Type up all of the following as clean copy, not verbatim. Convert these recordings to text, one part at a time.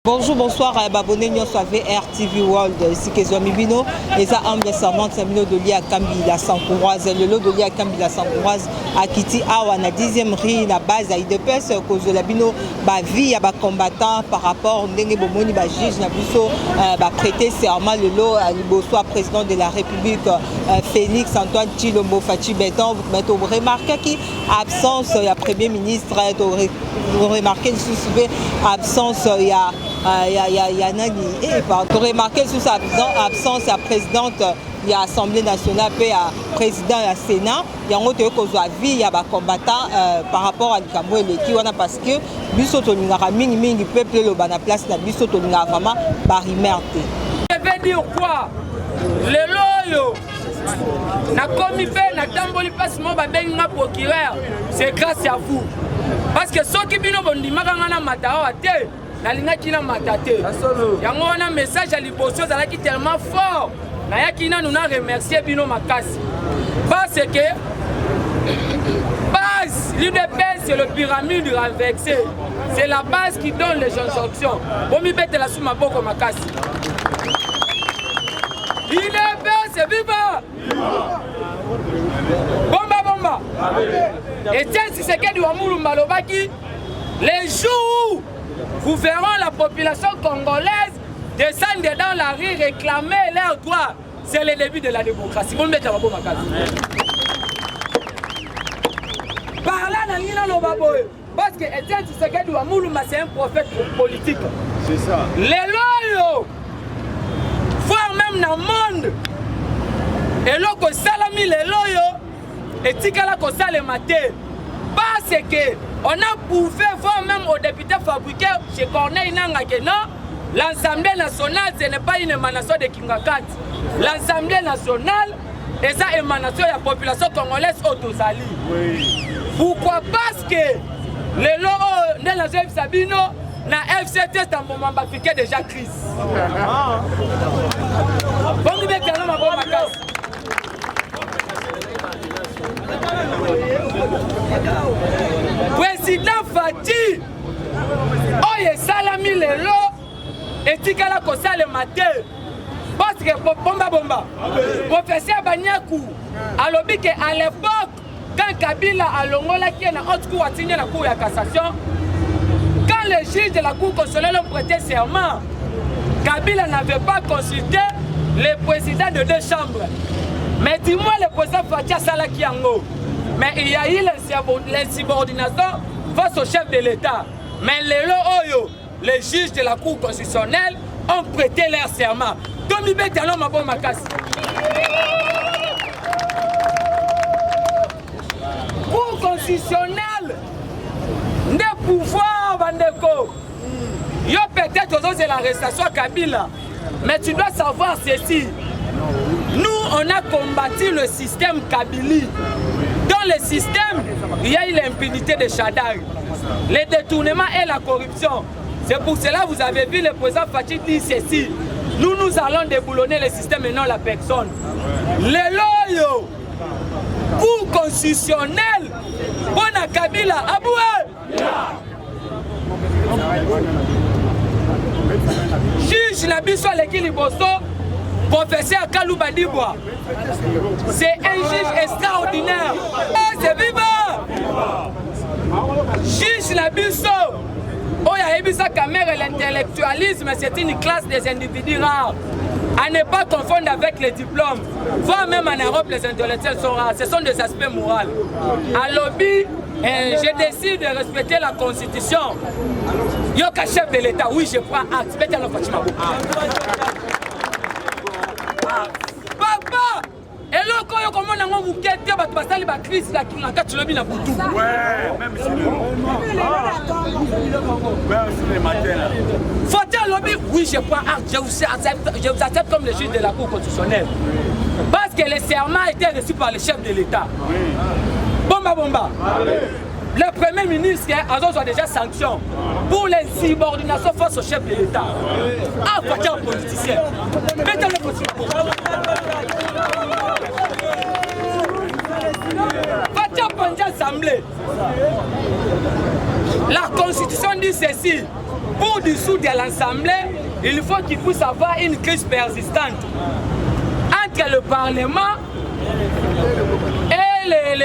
Bonjour, bonsoir à abonnés nous sommes RTV World ici que Zomi Bino et ça humble servante Samino de Lia Kambi la Sancouraise le lot de Lia Kambi la Sancouraise à Kiti Awa na 10e rue la base à IDPS cause de la Bino ba vie ya ba combattant par rapport ndenge bomoni ba juge na biso ba prêter serment le lot à liboso président de la République Félix Antoine Tshilombo Fachi Beton vous remarquez qui absence ya premier ministre vous remarquez sous absence ya nani et par remarquer sous sa absence la présidente de l'Assemblée nationale et le président du Sénat il y a un autre vie il y a des combattants par rapport à l'Ikambo et l'équipe parce que biso tolingaka mingi peuple le bana place na biso tolingaka vraiment barimerte. Je vais dire quoi le loyo na komi pe na tamboli passe mo ba benga procureur c'est grâce à vous parce que ceux qui bino bondimaka ngana matao ate nalingaki na matate yango wana message à liboso zalaki tellement fort nayaki na nous remercier bino makasi parce que base l'UDPS c'est le pyramide renversé c'est la base qui donne les injonctions bomi bete la sous maboko makasi l'UDPS viva bomba et tiens si c'est que du Wamulu Malobaki les jours vous verrez la population congolaise descendre dans la rue réclamer leurs droits. C'est le début de la démocratie. Bon, mettez ma par là, parce que Etienne Tshisekedi Wamuluma, c'est un prophète politique. C'est ça. Les loyaux, voire même dans le monde, et là, que salami les loyaux, et tikala ko salemate. Parce que on a prouvé voir même aux députés fabriqués chez Corneille Nangaa que non, l'Assemblée nationale ce n'est pas une émanation de Kingakat. L'Assemblée nationale est une émanation de la population congolaise autosali. Oui. Pourquoi? Parce que les lois de la Jeff Sabino, na FCT c'est un moment bafiqué déjà crise. Bon, nous mettons ma bonne case. Président Fati oye salami lelo etikala kosala matin parce que bomba professeur Banyaku alobi que à l'époque quand Kabila alongola qui na haute cour atigné la cour de cassation quand les juges de la cour constitutionnelle ont prêté serment Kabila n'avait pas consulté les présidents de deux chambres mais dis-moi le président Fati Salaki Yango. Mais il y a eu l'insubordination face au chef de l'État. Mais les juges de la Cour constitutionnelle ont prêté leur serment. Tomi Betano Mabo Makasi. Cour constitutionnelle, des pouvoirs, Bandeko. Yo peut-être c'est l'arrestation à Kabila. Mais tu dois savoir ceci. Nous, on a combattu le système Kabili. Dans le système, il y a eu l'impunité de Chadar, les détournements et la corruption. C'est pour cela que vous avez vu le président Fachi dire ceci. Nous allons déboulonner le système et non la personne. Les loyaux, pour constitutionnel, Bona Kabila, Aboué. Juge Nabiso Lekiliboso, professeur Kalou Badibwa, c'est un juge extraordinaire. C'est vivant. Juge Nabiso, oh ya ebisa caméra l'intellectualisme, c'est une classe des individus rares. À ne pas confondre avec les diplômes. Voire même en Europe, les intellectuels sont rares. Ce sont des aspects moraux. À lobby, je décide de respecter la Constitution. Yoka chef de l'État, oui, je prends acte. Papa! Et là, quand on commence à vous quitter, tu vas passer la crise là qui n'a qu'à te le mettre dans tout. Ouais, même si le matin. Faut-il lobby? Oui, je prends acte. Je vous accepte comme le juge de la Cour constitutionnelle. Parce que le serment était reçu par le chef de l'État. Bomba. Le premier ministre a déjà sanction pour l'insubordination face au chef de l'État. Ah, faut-il un politicien? Mettez-le possible. Assemblée. La Constitution dit ceci. Pour dissoudre l'Assemblée, il faut qu'il puisse avoir une crise persistante entre le Parlement et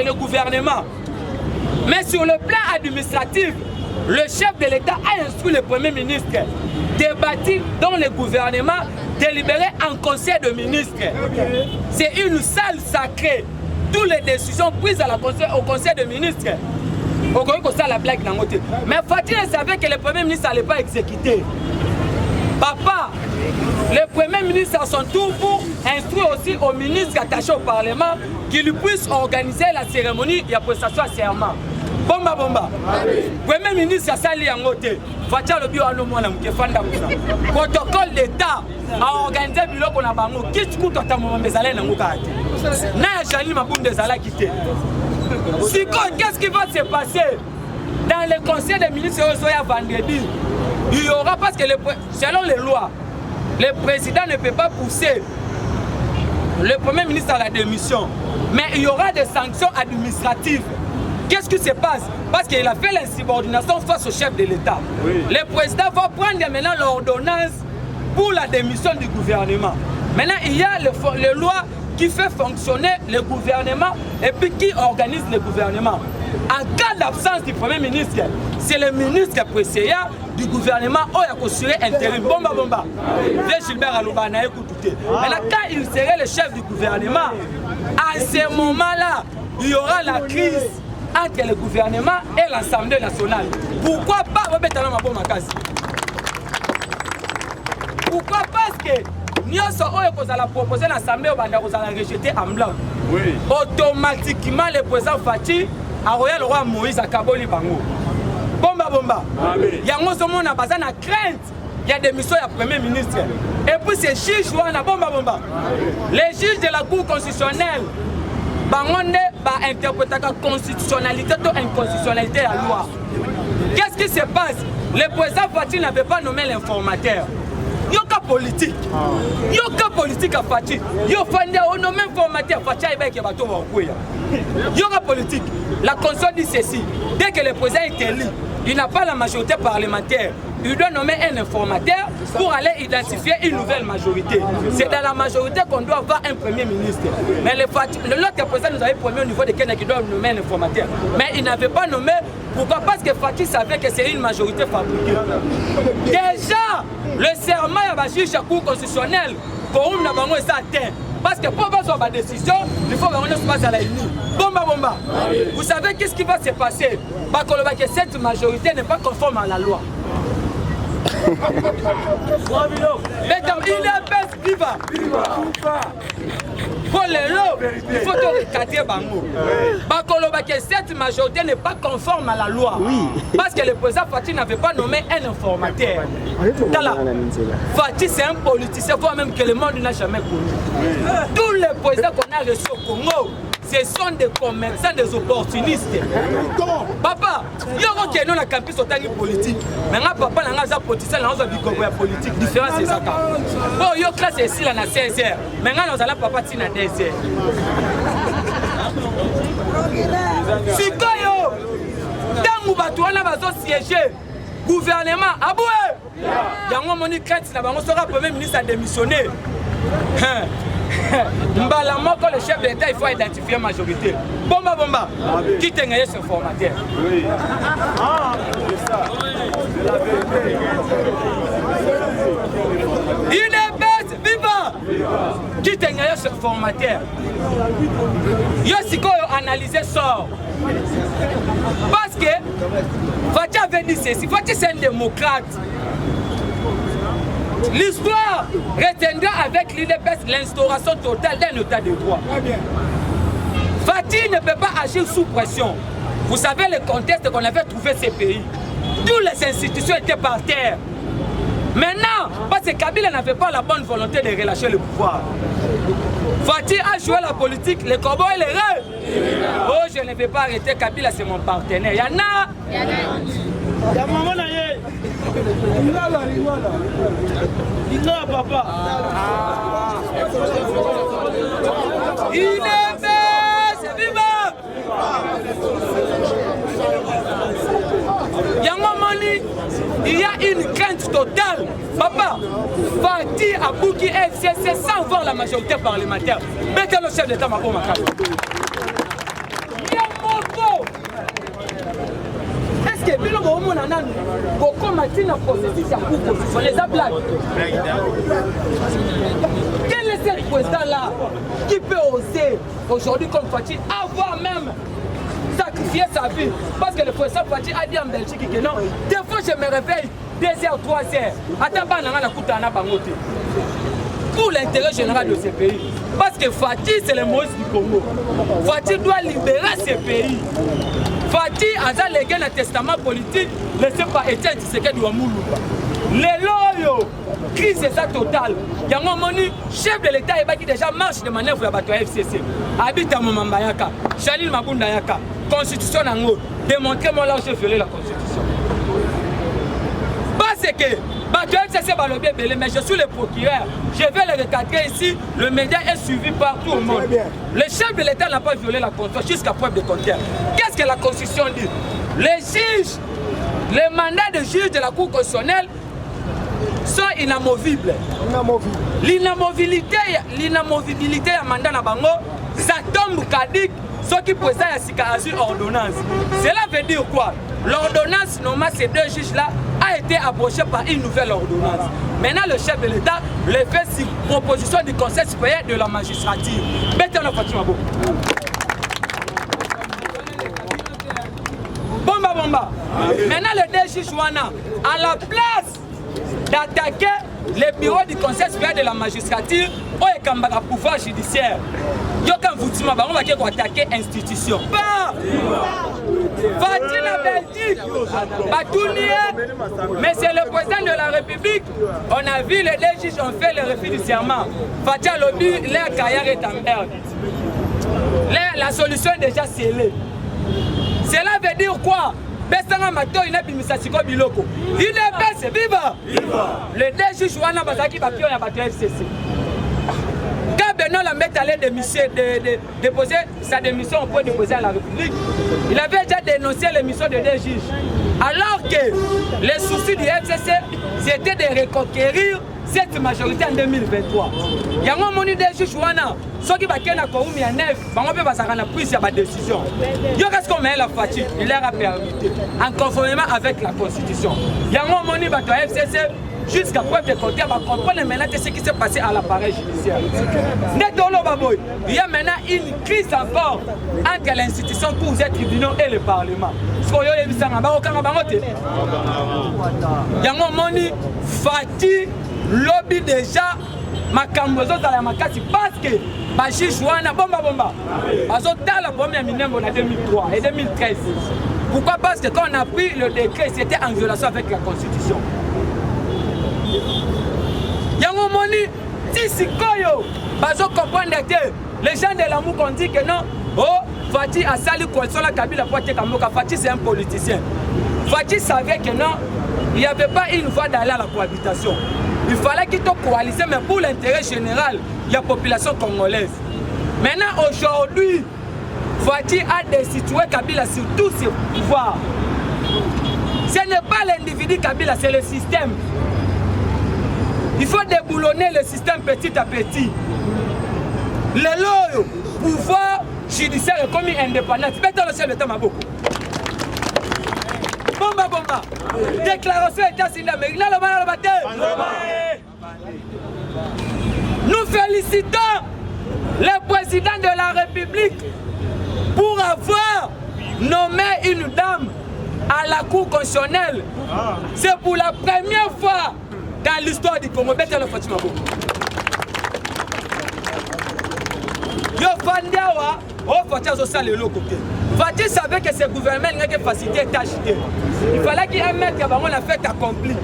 le gouvernement. Mais sur le plan administratif, le chef de l'État a instruit le Premier ministre de bâtir dans le gouvernement délibéré en conseil de ministres. C'est une salle sacrée. Toutes les décisions prises au conseil de ministres. La blague mais Fatih savait que le Premier ministre n'allait pas exécuter. Papa, le Premier ministre à son tour pour instruire aussi au ministre attaché au Parlement qu'il puisse organiser la cérémonie de la prestation à serment. Bomba. Premier ministre a sali en côté. Fatih le bio anomona mkefanda kuna. Protocole d'État a organisé le biloko na bango. Qu'est-ce que tu as mambezale na ngukati? Na jali mabunde zala quitté. Qu'est-ce qui va se passer dans le conseil des ministres vendredi? Il y aura, parce que selon les lois, le président ne peut pas pousser le Premier ministre à la démission. Mais il y aura des sanctions administratives. Qu'est-ce qui se passe? Parce qu'il a fait l'insubordination face au chef de l'État. Oui. Le président va prendre maintenant l'ordonnance pour la démission du gouvernement. Maintenant, il y a les lois qui fait fonctionner le gouvernement et puis qui organise le gouvernement. En cas d'absence du Premier ministre, c'est le ministre précédent du gouvernement qui a construit intérim. Bomba. Gilbert Alouba n'a écouté. Maintenant, quand il serait le chef du gouvernement, à ce moment-là, il y aura la crise entre le gouvernement et l'Assemblée nationale. Pourquoi pas Robertano Mabomakasi? Pourquoi? Parce que nous avons proposé l'Assemblée et nous avons rejeté en blanc. Oui. Automatiquement, le président Fatih a envoyé le roi Moïse à Kaboli Bango. Bomba. Il y a un besoin de crainte. Il y a des missions du Premier ministre. Et puis ces juges, bomba. Les juges de la Cour constitutionnelle, ils interprétent la constitutionnalité ou inconstitutionnalité de la loi. Qu'est-ce qui se passe? Le président Fatih n'avait pas nommé l'informateur. Il y a un politique. Il y a un politique à Fatih. Il y a un nommé informateur. Fatih est avec il y a un politique. La Constitution dit ceci. Dès que le président est élu, il n'a pas la majorité parlementaire. Il doit nommer un informateur pour aller identifier une nouvelle majorité. C'est dans la majorité qu'on doit avoir un Premier ministre. Mais l'autre président nous avait promis au niveau de Kenya qui doit nommer un informateur. Mais il n'avait pas nommé. Pourquoi? Parce que Fatih savait que c'est une majorité fabriquée. Déjà, le serment à la juge à Cour constitutionnelle, pour nous, nous avons atteint. Parce que pour avoir ma décision, il faut que nous passions à la ligne. Bomba. Vous savez qu'est-ce qui va se passer? Parce que cette majorité n'est pas conforme à la loi. Il est viva. Pour les lots, il faut te recadrer Bango. Parce que cette majorité n'est pas conforme à la loi. Parce que le président Fatih n'avait pas nommé un informateur. Fatih, c'est un politicien, voire même que le monde n'a jamais connu. Tous les présidents qu'on a reçus au Congo, ce sont des commerçants, des opportunistes. Papa, il y a un qui est dans la campus au temps politique. Maintenant, papa, il y a un politicien, il y a un politique. Différence, c'est ça. Bon, il y a une classe ici, il y a 16 heures. Maintenant, nous allons papa, il y a 10 heures. Si quand vous siéger, gouvernement, aboué, il y a un moment où le Premier ministre a démissionné. Quand le chef de l'État, il faut identifier la majorité. Bomba. Qui t'a gagné ce formateur? Oui. C'est ça. Il est bête, viva. Qui t'a gagné ce formateur? Il y a aussi analysé ça. Parce que Fatih avait dit ceci. Fatih, c'est un démocrate. L'histoire retiendra avec l'UDPS l'instauration totale d'un état de droit. Fatih ne peut pas agir sous pression. Vous savez le contexte qu'on avait trouvé ces pays. Toutes les institutions étaient par terre. Maintenant, parce que Kabila n'avait pas la bonne volonté de relâcher le pouvoir. Fatih a joué la politique, les corbeaux et les rêves. Oh, je ne vais pas arrêter Kabila, c'est mon partenaire. Il y en a. Il est bête, viva. Moni, il y a une crainte totale. Papa, Fati Abouki FCC sans voir la majorité parlementaire. Mettez le chef d'État Mako Makabo. Est-ce que Bilo Monanan, beaucoup matin a processus à coup sur les blagues? Quel est ce président-là qui peut oser aujourd'hui comme Fati avoir même sacrifié sa vie? Parce que le président Fati a dit en Belgique que non, des fois je me réveille 2h, 3h. Attends, pas la Koutana Bangote. Pour l'intérêt général de ce pays. Parce que Fati, c'est le Moïse du Congo. Fati doit libérer ce pays. Fati a légué le testament politique, laissé par Étienne Tshisekedi Ouamoulouba. Les loyaux, crise c'est ça totale. Yango Moni, chef de l'État, il déjà marche de manœuvre à Bato FCC. Habite à Momamba Yaka, Chalil Mabunda Yaka, Constitution Nango. Démontrez-moi là où j'ai violé la Constitution. Parce que Bato FCC va le bien, mais je suis le procureur. Je vais le recadrer ici. Le média est suivi partout au monde. Le chef de l'État n'a pas violé la Constitution jusqu'à preuve de contraire. Qu'est-ce que la Constitution dit? Les juges, les mandats de juge de la Cour constitutionnelle sont inamovibles. L'inamovibilité à mandat na bango, ça tombe caduc, ce qui présente à Sika ordonnance. Cela veut dire quoi? L'ordonnance, normalement, ces deux juges-là, a été abrochée par une nouvelle ordonnance. Maintenant, le chef de l'État le fait sur proposition du Conseil supérieur de la magistrature. Bomba. Maintenant, le DG Chouana, à la place d'attaquer le bureau du Conseil supérieur de la magistrature, on est comme un pouvoir judiciaire. On va attaquer l'institution. Fati la Belgique, mais c'est le président de la République. On a vu les deux juges ont fait le refus du serment. Fati a lobby, l'air carrière est en merde. La solution est déjà scellée. Cela veut dire quoi? Besanga mato ina bimisasiko biloko. Il est baisse, viva! Le deux juges wana bazaki papio ya bato FCC. Quand Benoît la met allé déposer sa démission au point de déposer à la République, il avait déjà dénoncé l'émission de deux juges. Alors que les soucis du FCC, c'était de reconquérir cette majorité en 2023. Il y a un moment des juges ceux qui ont Koumi à 9, ils ont pris sa décision. Qu'est-ce qu'on met la fatigue? Il leur a permis, en conformément avec la Constitution. Il y a un moment où le FCC, jusqu'à preuve de côté, on va comprendre maintenant ce qui s'est passé à l'appareil judiciaire. Il y a maintenant une crise encore entre l'institution pour les tribunaux et le Parlement. Il y a un moment où Fati lobby déjà makambozo à la makasi parce que Bachi Jouana bomba dans la première minimum en 2003 et 2013. Pourquoi? Parce que quand on a pris le décret, c'était en violation avec la Constitution. Yango moni tisikoyo bazo comprendre que les gens de l'amour ont dit que non, oh Fati a sali coalition la Kabila pour te kamoka. Fati c'est un politicien. Fati savait que non, il n'y avait pas une voie d'aller à la cohabitation. Il fallait qu'il te coalise, mais pour l'intérêt général de la population congolaise. Maintenant, aujourd'hui, Fati a destitué Kabila sur tous ses pouvoirs. Ce n'est pas l'individu Kabila, c'est le système. Il faut déboulonner le système petit à petit. Le pouvoir judiciaire est comme indépendant. C'est pas le chef de l'État Maboko. Bomba. Déclaration État signée d'Amérique. Nous félicitons le président de la République pour avoir nommé une dame à la Cour constitutionnelle. C'est pour la première fois dans l'histoire du Congo. Fati savait que ce gouvernement n'a que facilité et agité. Il fallait qu'il y ait un mec qui a la fête accomplie.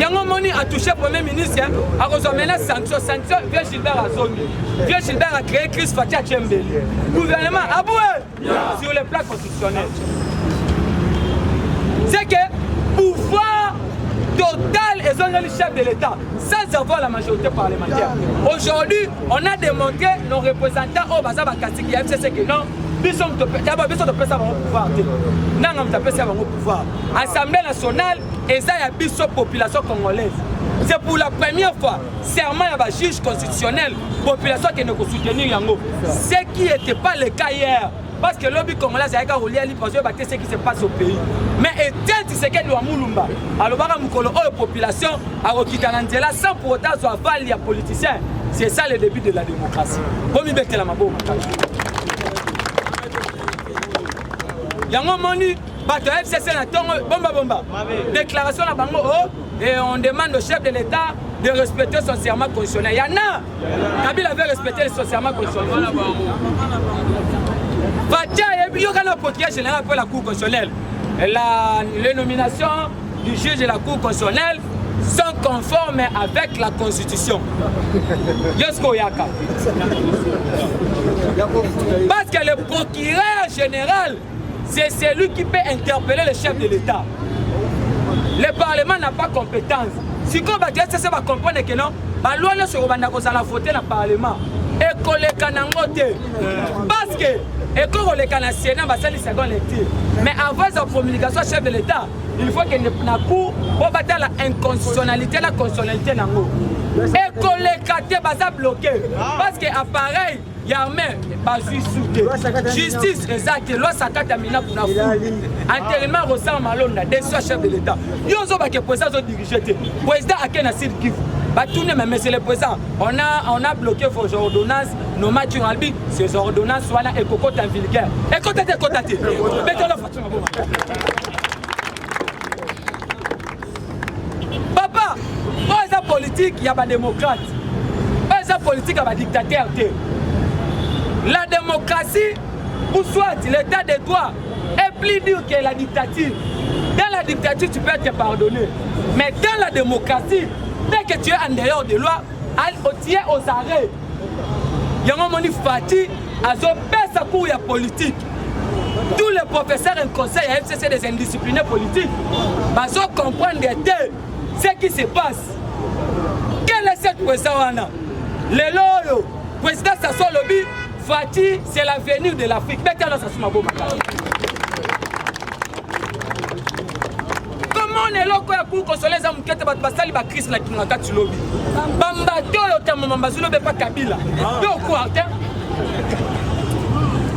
Yango Moni a touché le Premier ministre, a reçu maintenant sanction. Vieux Gilbert a zoné. Vieux Gilbert a créé crise Fati à Tchembeli. Le gouvernement a boué sur le plan constitutionnel. C'est que pouvoir total et le chef de l'État sans avoir la majorité parlementaire. Aujourd'hui, on a démontré nos représentants au Baza Bakassi qui FCC que non, biso de pesa bango pouvoir te nanga moto apesa bango pouvoir. Assemblée nationale eza ya biso population congolaise. C'est pour la première fois serment ya ba juge constitutionnel population qui ne peut soutenir yango, ce qui n'était pas le cas hier. Parce que le lobby congolais a ce qui se passe au pays. Mais Etienne Tshisekedi wa Mulumba, alors mukolo la population a requitté l'Andela sans pour autant soit valide les politiciens. C'est ça le début de la démocratie. Comme il la mabo. Yango moni, bato FCC na tongo bomba. Déclaration na bango et on demande au chef de l'État de respecter son serment constitutionnel. Il y en a. Kabila avait respecté son serment constitutionnel. Il y a un portrait général pour la Cour constitutionnelle. Les nominations du juge de la Cour constitutionnelle sont conformes avec la Constitution. Parce que le procureur général, c'est celui qui peut interpeller le chef de l'État. Le Parlement n'a pas compétence. Si on va comprendre que non, la loi ne sera pas voter dans le Parlement. Et qu'on les canangote. Parce que et quand on les canne Sénat, va salir seconde lecture. Mais avant la promulgation chef de l'État, il faut qu'il y ait une cour pour battre la inconstitutionnalité, la constitutionnalité. Et qu'on les canne, va bloquer. Parce que appareil, il y a un justice, exact. Loi Sakata Mina pour la foule. Intérimaire ressemble Malonda, des chefs de l'État. Il y a un président qui dirige. Le président a qu'un asile qui mais monsieur le président, on a bloqué vos ordonnances, nos matchs en albi, ces ordonnances soient là et coco en vulgaire. Écoutez. Papa, pas la politique, il y a des démocrates. Pas la politique, il y a des dictateurs. La démocratie, ou soit l'état de droit, est plus dur que la dictature. Dans la dictature, tu peux être pardonné. Mais dans la démocratie, dès que tu es en dehors de loi, tu es aux arrêts. Il y a un moment Fati, à sa cour politique. Tous les professeurs et conseils à FCC des indisciplinés politiques, ils comprennent ce qui se passe. Quel est cette président? Le loyo, président Sassou Lobi, Fati, c'est l'avenir de l'Afrique. On est là pour consoler les hommes qui ont passé la crise la Kinakati Lobby. Bambato yotamu mambazulo be pas Kabila.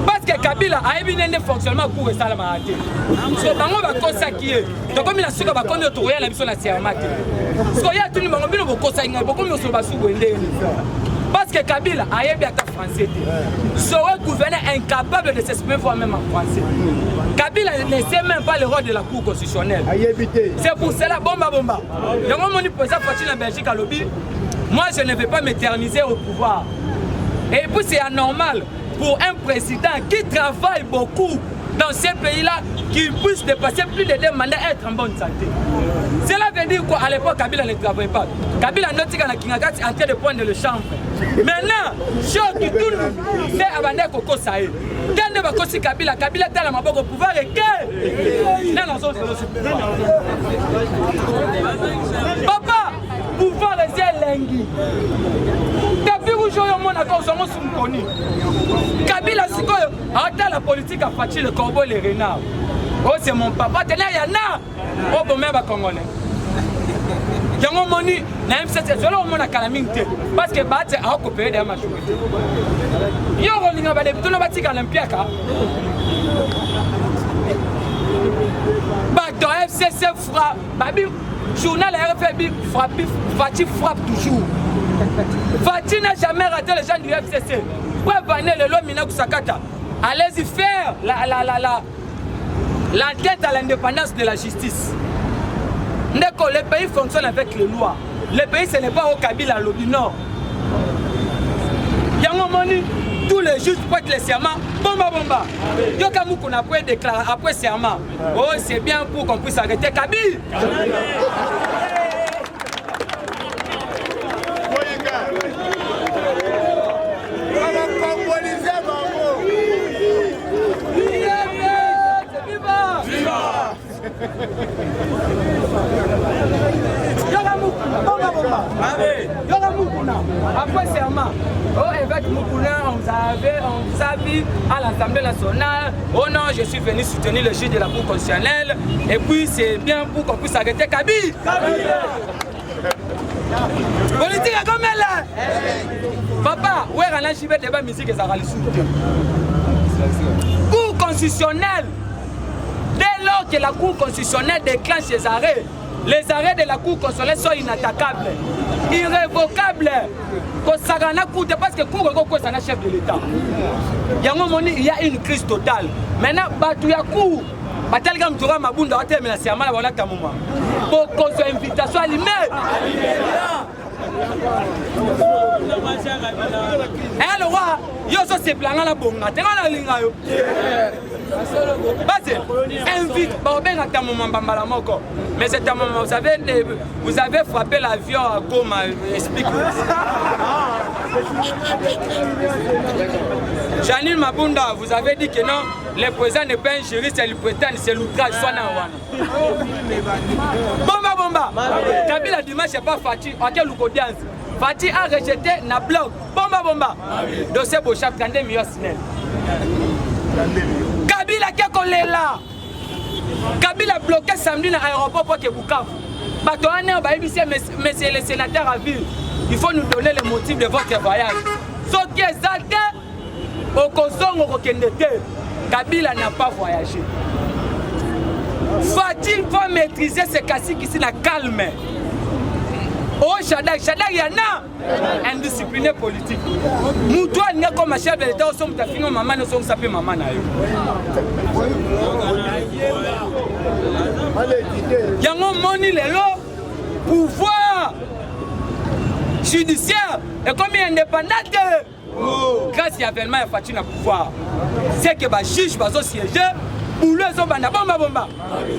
Parce que Kabila a bien un fonctionnement pour ça la maladie. So bango ba kosa qui est. Donc comme il a su que ba kono to ya la biso na siamate. So ya tuni bango bino bokosa inga boko mi so ba su wende. Parce que Kabila a bien ta français. So un gouverneur incapable de s'exprimer même en français. Kabila ne sait même pas le rôle de la Cour constitutionnelle. C'est pour cela, bomba. Il y a un moment où président Fati en Belgique à lobby. Moi, je ne vais pas m'éterniser au pouvoir. Et puis, c'est anormal pour un président qui travaille beaucoup dans ces pays-là, qui puisse dépasser plus de 2 mandats et être en bonne santé. Cela veut dire qu'à l'époque, Kabila ne travaillait pas. Kabila notika na Kinakati en train de prendre le champ. Maintenant, chose qui tourne, c'est Abandé Koko Saé. Quand on va causer Kabila est à maboko pouvoir et que papa, pouvoir est lengi. Depuis aujourd'hui, on a encore son soukoni. Kabila Sikoyo, attends la politique à Fati le corbeau et les renards. Oh, c'est mon papa, tenez, il y en a. Oh, bon, même à Congolais. Yango moni na M7 zolo mona calamité parce que bate a copier des matchs. Yo rolinga ba debito na batika olympiaka. Ba do FCC frappe, babi journal RFB frappe, Fati frappe toujours. Fati n'a jamais raté les gens du FCC. Pour banner le lot Mina Kusakata. Allez-y faire la tête à l'indépendance de la justice. Le pays fonctionne avec les lois. Le pays, ce n'est pas au Kabila, au Nord. Il y a un moment où tous les juges prêtent les serments. Bomba. Il y a un moment qu'on a déclaré après serment. Oh, c'est bien pour qu'on puisse arrêter Kabila. Après serment, oh évêque Moukouna, on vous avait Alobi à l'Assemblée nationale. Oh non, je suis venu soutenir le juge de la Cour constitutionnelle. Et puis c'est bien pour qu'on puisse arrêter Kaby. Politique comme elle là. Papa, où est la chive débat musique et ça va le soutenir. Cour constitutionnelle. Dès lors que la Cour constitutionnelle déclenche ses arrêts, les arrêts de la Cour constitutionnelle sont inattaquables, irrévocables. Parce que Cour c'est un chef de l'État. Il y a une crise totale. Maintenant, il y a Cour. Il y a une invitation à l'immédiat. Et le roi, il y a ce plan là, invite, mais c'est un moment, vous avez frappé l'avion à Goma, explique-moi. Janine Mabunda, vous avez dit que non, le président n'est pas un juriste, c'est le président, c'est l'outrage. Bomba. Kabila dimanche n'est pas Fati, à quel audience? Fati a rejeté na blog. Bomba. Dossier Bochap, 32 millions de Kabila qui est là. Kabila bloqué samedi dans l'aéroport pour que Bukavu. Monsieur le sénateur a vu. Il faut nous donner les motifs de votre voyage. Ce qui est exalté, au Kosongo Kokendete, Kabila n'a pas voyagé. Faut-il maîtriser ce cacique ici, la calme. Oh, Shadak, il y en a indiscipliné politique. Nous, toi, nous comme chef de l'État, nous sommes maman, nous sommes sapés maman. Il y a un moni le pouvoir judiciaire et comme il est indépendant, grâce à l'événement, il faut un pouvoir. C'est que les juges vont siéger. Pour le bomba.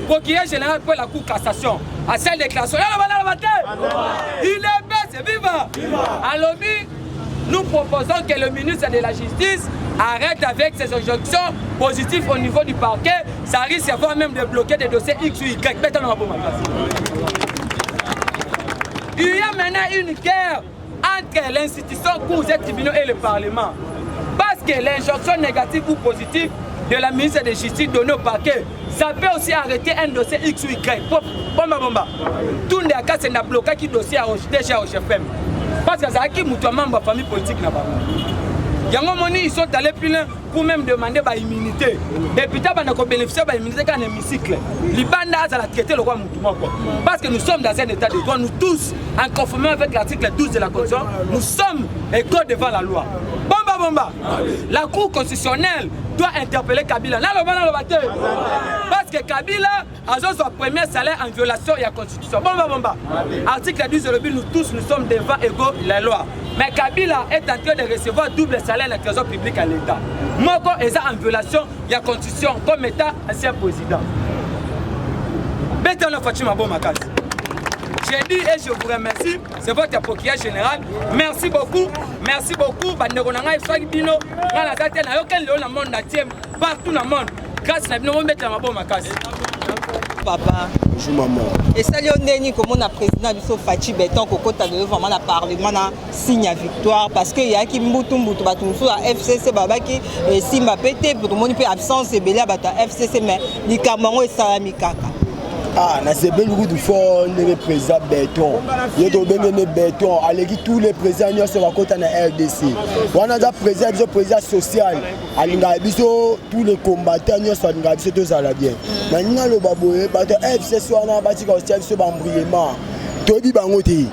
Procureur général pour la Cour cassation. À cette déclaration, il est bête, viva. Alors, nous proposons que le ministre de la Justice arrête avec ses injonctions positives au niveau du parquet. Ça risque voire même de bloquer des dossiers X ou Y. Il y a maintenant une guerre entre l'institution Cour et tribunaux et le Parlement. Parce que l'injonction négative ou positive de la ministre de la Justice donnée au parquet, ça peut aussi arrêter un dossier X ou Y. Bomba. Tout le cas, c'est un blocage qui dossier à rejeter chez HFM. Parce que ça a qui mouton membre de la famille politique. Ils sont allés plus loin pour même demander l'immunité. Depuis que nous avons bénéficié de l'immunité dans l'hémicycle, les bandes ont traité le roi Moutouma. Parce que nous sommes dans un état de droit, nous tous, en conformité avec l'article 12 de la Constitution, nous sommes égaux devant la loi. Bomba. La Cour constitutionnelle doit interpeller Kabila. Parce que Kabila a son premier salaire en violation de la Constitution. Bomba. Article 12 de la nous tous, nous sommes devant égaux la loi. Mais Kabila est en train de recevoir double salaire de la trésor public à l'État. Moko est en violation de la Constitution comme État ancien président. Bétano Fatima Bomakas. J'ai dit et je vous remercie, c'est votre procureur général. Merci beaucoup. Partout dans le monde. Grâce à nous, on met la Bomakas. Papa. Bonjour maman. Et ça lui on comme on a président du Fati Béton Koko t'as donné vraiment la parlement na signe à victoire parce que il y a qui mbutu batunsu à FCC baba qui simba pété pour tout le monde peut absence et belia bata FCC mais li kamango et salami kaka. Ah, na c'est bel du fond le président Béton. Il to bengene Béton, allez tous les présidents sur la côte na RDC. On a déjà président social. Alinga biso tous les combattants nous sont alinga biso tous à la bien. Maintenant le baboye bato FCC wana bati ko service bambriement. Tobi bangote.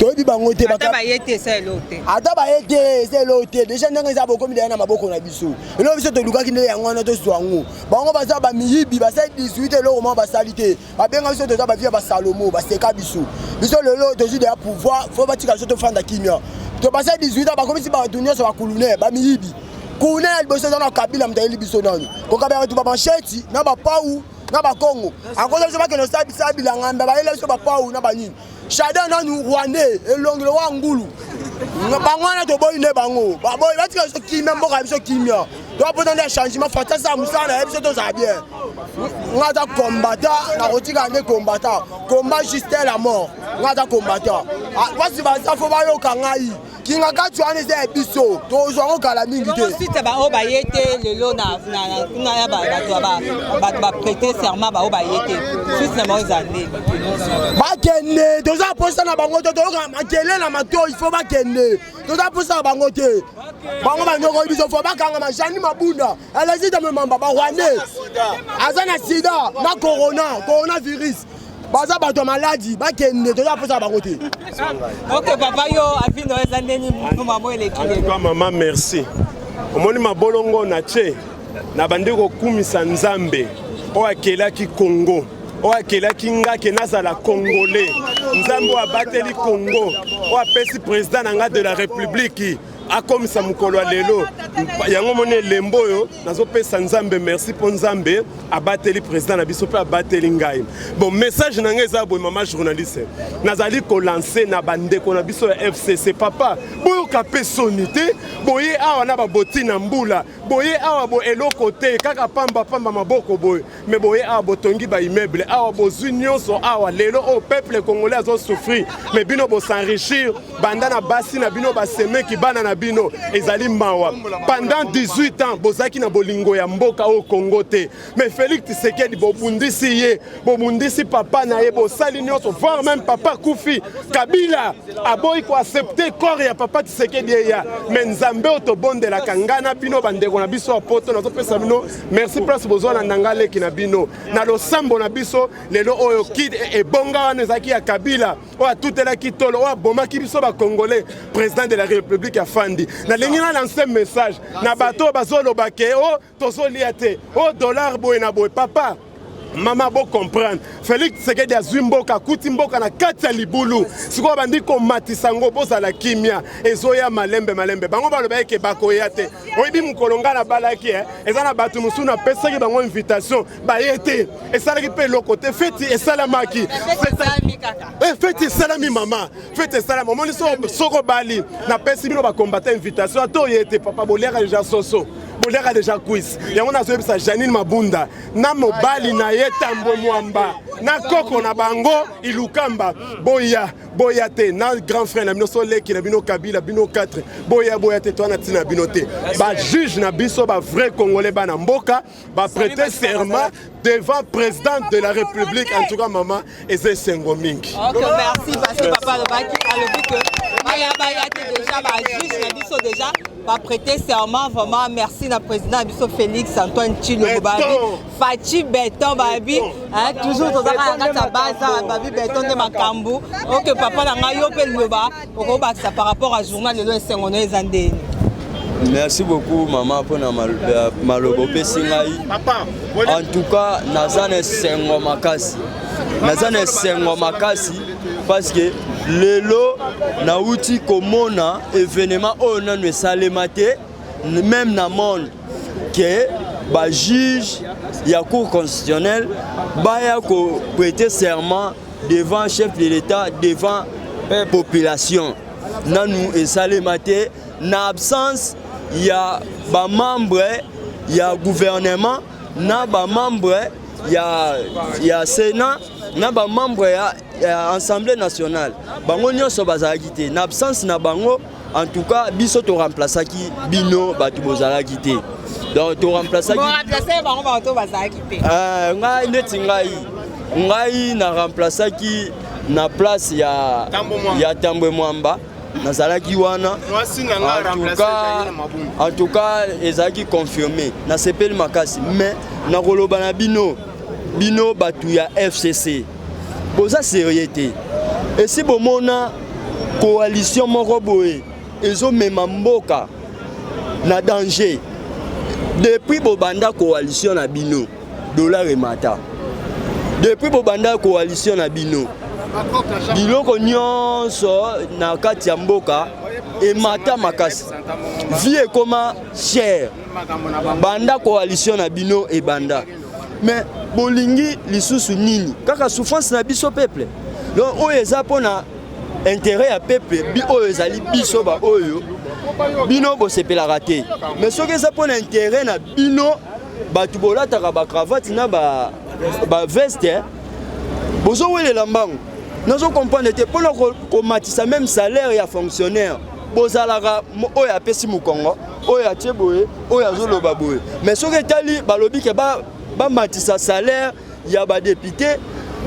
Ata bayete c'est l'autre. Ata bayete c'est l'autre. Déjà ndenge za boko mi na maboko na biso. Elo biso to luka kinde yango na to swango. Bango baza ba miyibi ba 18 elo mo ba salite. Ba benga biso to za ba via ba Salomo ba seka biso. Biso lelo to jide ya pouvoir faut batika biso to fanda kimia. To ba 18 ba komisi ba dunyo so ba kulune ba miyibi. Kuna biso na Kabila mtaili biso nani. Ko Kabila to ba mancheti na ba pau na ba Congo. Encore biso ba ke no sabi la ngamba ba ele biso ba pau na ba nini. Chada na nous Rwandais et l'onglo wangulu. Bangwana to boy ne bango. Ba boy ba tika so kimia mboka biso kimia. To ba potanda changement fatasa musana biso to za bien. Ngata combattant na kotika ne combattant. Combat juste la mort. Ngata combattant. Wasi ba sa fo ba yo kangai. kinga kati wana eza ya biso tozwango kala mingi te ensuite baoyo baye te lelo kuna ya bato baprêter serment baoyo baye te suite na bango eza nde bakende toza posa na bango te toyoka makele na mato il faut bakende toza posa na bango te bango banyoko biso fo bakanga majani mabunda elezita memamba barwandais aza na sida na coronavirus baza bato maladi bakende toza posa na bango te. Ok papa yo avino eza ndeni mamo eleki. En tout cas maman merci. Omoni mabolongo na che na bandi kokumisa nzambe oyo akelaki Congo oyo akelaki nga ke nazala congolais nzambe oyo abateli Congo oyo apesi président na nga de la république akomisa mukolo ya lelo yango moni elembo oyo nazopesa nzambe merci mpo nzambe abateli président na biso mpe abateli ngai. Bon message na ngai eza boye mama journaliste nazali kolanse na bandeko na biso ya FCC papa boyoka mpe soni te boye awa na baboti na mbula boye awa bo eloko te kaka pamba maboko boye me boye awa botongi baimmeuble awa bozwi nyonso awa lelo oyo peuple congolais azosouffrir me bino bosenrichir banda na basi na bino basemeki bana na bino ezali mawa pendant 18 ans bozaki na bolingo ya mboka au Congo te mais Félix Tshisekedi bobundisi ye bobundisi papa na ye bosali nyonso voire même papa Kufi Kabila aboyi ko accepter corps ya papa Tshisekedi ya mais nzambe otobondelaka ngana bino bandeko na biso apoto nazopesa bino merci place bozwa na ndanga leki na bino na losambo na biso lelo oyo kid ebonga wana ezaki ya Kabila oyo atutelaki tolo oyo abomaki biso ba Congolais président de la République ya Fandi na lengi na lancer message na bato bazoloba ke o tozolia te o dollar boye na boye papa mama bo comprendre Félix Tshisekedi azwi mboka kuti mboka na kati ya libulu sikoyo bandi komatisa ngo bozala kimia ezoya malembe bango baloba eke bakoya te oyebi mokolo nga na balaki eza na bato mosusu napesaki bango invitation baye te esalaki mpe eloko te feti esalamaki feti esalami mama feti esalami omoni soko bali napesi bino bakombata invitation ato oye te papa boliaka deja soso boleka déjà quiz yango nazoyebisa Janine Mabunda na mobali na ye Tambwe Mwamba na koko na bango ilukamba boya te na grand frère na bino soleki na bino Kabila bino 4 boya te to na tina bino te ba juge na biso ba vrai congolais bana mboka ba prêter serment devant président de la République en tout cas maman eze sengo mingi. OK merci parce que papa le baki a le dit que baya te déjà ba juge na biso déjà ba prêter serment vraiment merci na président biso Félix Antoine Tshilombo babi Fachi Beton babi toujours to zaka ngata baza babi Beton de makambu. OK papa na ngayo pe loba okoba ça par rapport à journal le sengono ezandeni. Merci beaucoup maman pour na malobo pesi ngai. En tout cas nazane sengo makasi. Nazane sengo makasi parce que lelo na uti komona événement oyo nanu esalema te même na monde que ba juge ya cour constitutionnelle baya ko prêter serment devant chef de l'État devant population nanu esalema te na absence ya ba membre ya gouvernement na ba membre ya Sénat na ba membre ya Assemblée nationale bango nyonso bazalaki te na absence na bango en tout cas biso to remplaçaki bino batu bozalaki te donc to remplaçaki bango bato bazalaki te ngai neti ngai na remplaçaki na place ya Tambwe Mwamba nazalaki wana en tout cas ezalaki confirmé na sepeli makasi mais na koloba na bino batu ya FCC boza sérieux te esi bomona coalition moko boye ezomema mboka na danger depuis bobanda coalition na bino dollar emata depuis bobanda coalition na bino biloko nyonso na kati ya mboka emata makasi vie ekoma cher banda coalition na bino ebanda mais bolingi lisusu nini kaka souffrance na biso peuple donc oyo eza mpona intérêt ya peuple oyo ezali biso ba oyo bino bosepelaka te mais soki eza mpona intérêt na bino bato bolataka bacravate na baveste bozowelela mbango nazo comprendre te mpona komatisa même salaire ya fonctionnaire bozalaka oyo apesi mokongo oyo atie boye oyo azoloba boye mais soki etali balobi ke bamatisa salaire ya badepute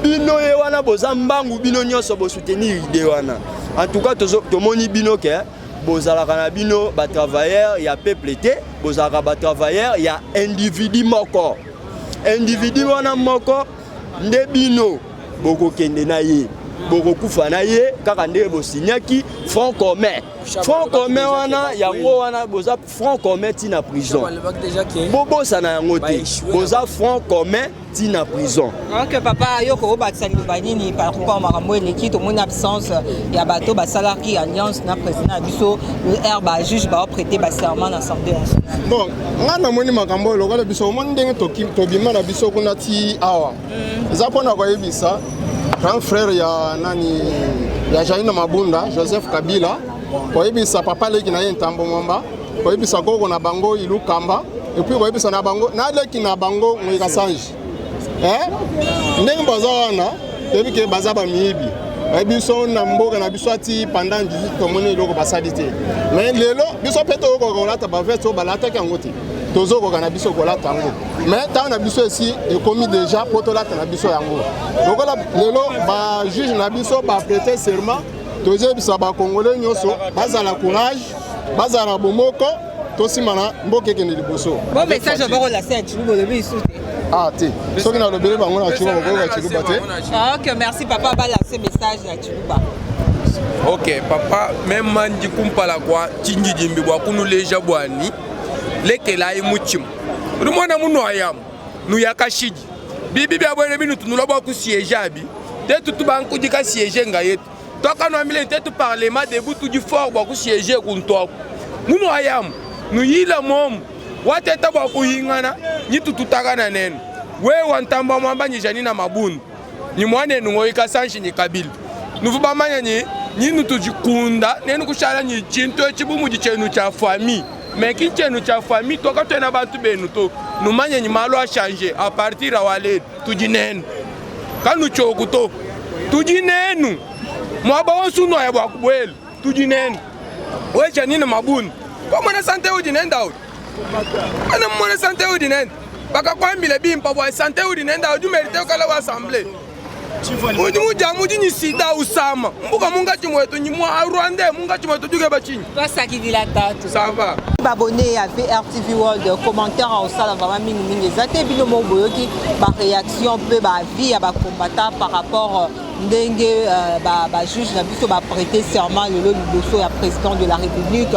bino ye wana boza mbangu bino nyonso bosoutenir ide wana en tout cas tomoni bino ke bozalaka na bino batravailleur ya peuple te bozalaka batravailleur ya individu moko wana moko nde bino bokokende na ye bokokufa na ye kaka nde bosinyaki front commun wana yango wana boza front commun tina prison bobosana yango te boza front commun tina prison. Ok papa yoko obatisa liloba nini par rapport makambo eleki tomoni absence ya bato basalaki alliance na président biso le juge baoprêter baserment na assemblée nationale. Bon nga namoni makambo lokola biso omoni ndenge tobima na biso kuna ti awa eza mpona koyebisa grand frère ya nani ya Jaina Mabunda Joseph Kabila koyebisa papa leki na ye ntambo mwamba koyebisa koko na bango ilu kamba et puis koyebisa na bango na leki na bango ngoyika sanji ndenge baza wana toyebi ke baza bamiyibi biso na mboka na biso ati pendant 18 tomoni eloko basali te mais lelo biso mpe toyokoka kolata baveste oyo balataki yango te tozokoka na biso kolata yango mais ntango na biso esi ekomi déjà mpo tolata na biso yango lokola lelo bajuge na biso baprêter serment tozoyebisa bakongole nyonso bazala courage bazala bomoko tosima na mboka ekende liboso. Bon message bakolasa ya Chiluba olobi isu te. Ah te soki nalobeli bango na Chiluba bakoyoka Chiluba te. Ok merci papa balase message na Chiluba. Ok papa même mandi kumpala kwa chinjijimbi bwa kunu leja bwani lekela imuchimu rumona muno ayamu nu yakashiji bibi bya bwene binu tunula bwa ku siège abi te tutu banku dika siège nga yetu toka no amile te tu parlement debout tu du fort bwa ku siège kunto muno ayamu nu yila mom wateta bwa ku hingana ni tututaka na neno we wantamba mwamba nyijani na mabundu ni mwane ngoyika sanshi ni kabila nuvuba manya ni nutujikunda nenu kushala ni chinto chibumu chenu cha famille mais kinchenu cha famille toka tena bantu benu to numanya ni malo a changer à partir awale tujinenu kanu chokuto tujinenu mwaba wonsuno ya bwa kubwelu tujinenu wecha nini mabuni kwa mwana sante udinenda ud ana mwana sante udinenda baka kwambile bimpa bwa sante udinenda udu merite kala wa assemblée muji ni sida usama mbuka munga chimwetu ni mwa Rwanda munga chimwetu duke bachinyi twasaki vila tatu ça va abonné à VRTV World commentaire au sala vraiment mingi ezate bino mo boyoki ba réaction peu ba vie ya ba combattant par rapport ndenge ba juge na biso ba prêter serment le liboso ya président de la République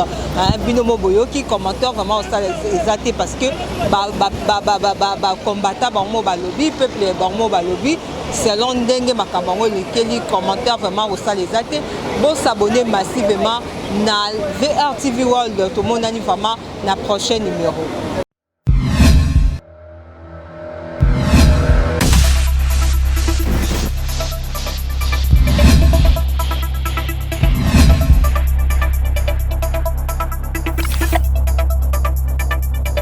bino mo boyoki commentaire vraiment au sala ezate parce que ba combattant ba mo ba lobby peuple ba mo ba lobby selon ndenge makambo lekeli commentaire vraiment au sala ezate bon s'abonner massivement na VRTV World tout le monde a vraiment na prochain numéro.